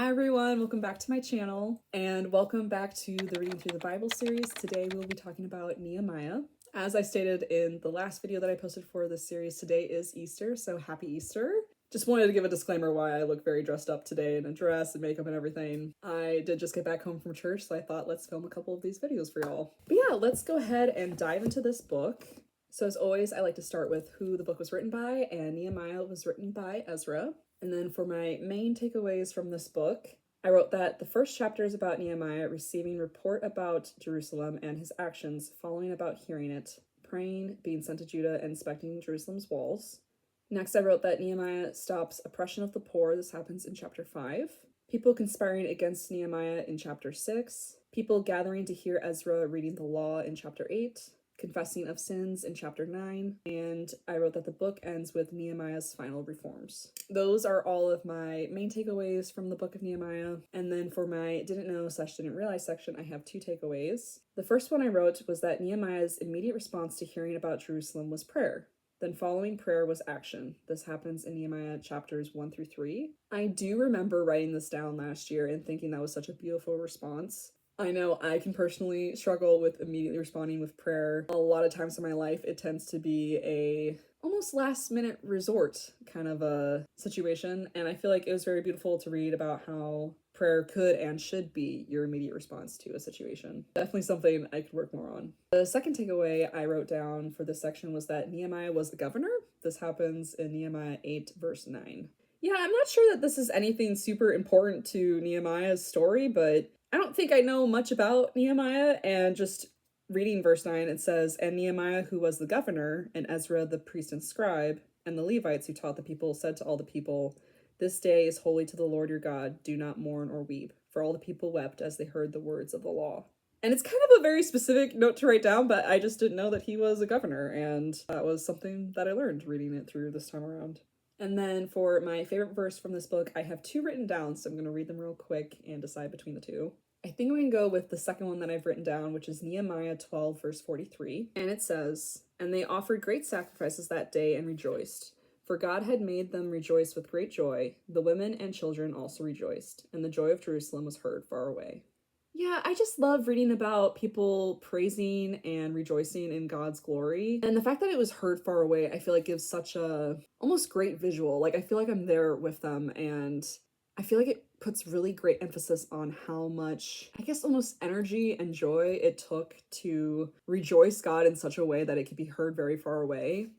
Hi everyone, welcome back to my channel and welcome back to the Reading Through the Bible series. Today we'll be talking about Nehemiah. As I stated in the last video that I posted for this series, today is Easter, so happy Easter. Just wanted to give a disclaimer why I look very dressed up today in a dress and makeup and everything. I did just get back home from church, so I thought let's film a couple of these videos for y'all. But yeah, let's go ahead and dive into this book. So as always, I like to start with who the book was written by, and Nehemiah was written by Ezra. And then for my main takeaways from this book, I wrote that the first chapter is about Nehemiah receiving report about Jerusalem and his actions following about hearing it, praying, being sent to Judah, and inspecting Jerusalem's walls. Next, I wrote that Nehemiah stops oppression of the poor. This happens in chapter 5. People conspiring against Nehemiah in chapter 6. People gathering to hear Ezra reading the law in chapter 8. Confessing of sins in chapter 9, and I wrote that the book ends with Nehemiah's final reforms. Those are all of my main takeaways from the book of Nehemiah, and then for my didn't know / didn't realize section, I have 2 takeaways. The first one I wrote was that Nehemiah's immediate response to hearing about Jerusalem was prayer. Then following prayer was action. This happens in Nehemiah chapters 1 through 3. I do remember writing this down last year and thinking that was such a beautiful response. I know I can personally struggle with immediately responding with prayer. A lot of times in my life, it tends to be a almost last minute resort kind of a situation. And I feel like it was very beautiful to read about how prayer could and should be your immediate response to a situation. Definitely something I could work more on. The second takeaway I wrote down for this section was that Nehemiah was the governor. This happens in Nehemiah 8 verse 9. Yeah, I'm not sure that this is anything super important to Nehemiah's story, but I don't think I know much about Nehemiah, and just reading verse 9, it says, "And Nehemiah, who was the governor, and Ezra the priest and scribe, and the Levites who taught the people, said to all the people, 'This day is holy to the Lord your God. Do not mourn or weep.' For all the people wept as they heard the words of the law." And it's kind of a very specific note to write down, but I just didn't know that he was a governor, and that was something that I learned reading it through this time around. And then for my favorite verse from this book, I have 2 written down, so I'm going to read them real quick and decide between the 2. I think we can go with the second one that I've written down, which is Nehemiah 12, verse 43. And it says, "And they offered great sacrifices that day and rejoiced, for God had made them rejoice with great joy. The women and children also rejoiced, and the joy of Jerusalem was heard far away." Yeah, I just love reading about people praising and rejoicing in God's glory. And the fact that it was heard far away, I feel like gives such a almost great visual. Like, I feel like I'm there with them, and I feel like it puts really great emphasis on how much, I guess, almost energy and joy it took to rejoice God in such a way that it could be heard very far away.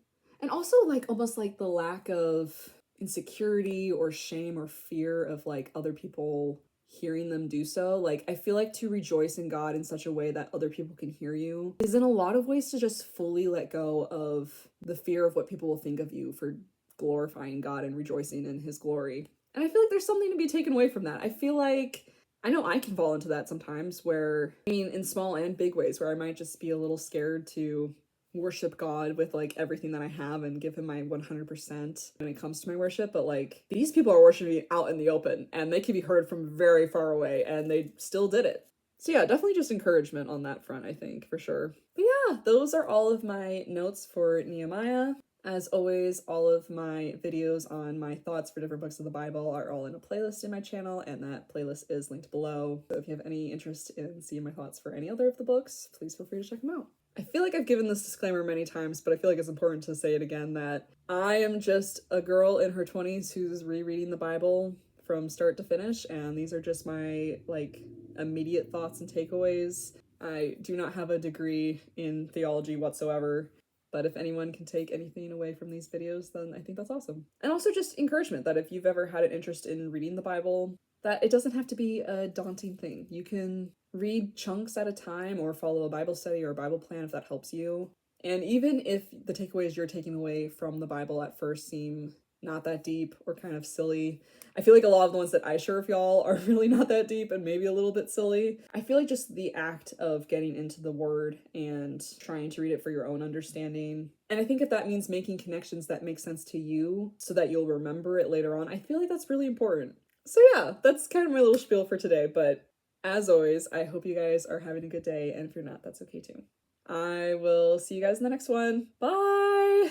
And also, like, almost like the lack of insecurity or shame or fear of, like, other people hearing them do so. Like, I feel like to rejoice in God in such a way that other people can hear you is in a lot of ways to just fully let go of the fear of what people will think of you for glorifying God and rejoicing in his glory. And I feel like there's something to be taken away from that. I feel like I know I can fall into that sometimes where, I mean, in small and big ways, where I might just be a little scared to worship God with like everything that I have and give him my 100% when it comes to my worship. But like, these people are worshiping out in the open and they can be heard from very far away, and they still did it. So yeah, definitely just encouragement on that front, I think, for sure. But yeah, those are all of my notes for Nehemiah. As always, all of my videos on my thoughts for different books of the Bible are all in a playlist in my channel, and that playlist is linked below. So if you have any interest in seeing my thoughts for any other of the books, please feel free to check them out. I feel like I've given this disclaimer many times, but I feel like it's important to say it again that I am just a girl in her 20s who's rereading the Bible from start to finish, and these are just my, like, immediate thoughts and takeaways. I do not have a degree in theology whatsoever, but if anyone can take anything away from these videos, then I think that's awesome. And also just encouragement that if you've ever had an interest in reading the Bible, that it doesn't have to be a daunting thing. You can read chunks at a time or follow a Bible study or a Bible plan if that helps you. And even if the takeaways you're taking away from the Bible at first seem not that deep or kind of silly, I feel like a lot of the ones that I share with y'all are really not that deep and maybe a little bit silly. I feel like just the act of getting into the word and trying to read it for your own understanding. And I think if that means making connections that make sense to you so that you'll remember it later on, I feel like that's really important. So yeah, that's kind of my little spiel for today, but as always, I hope you guys are having a good day, and if you're not, that's okay too. I will see you guys in the next one. Bye!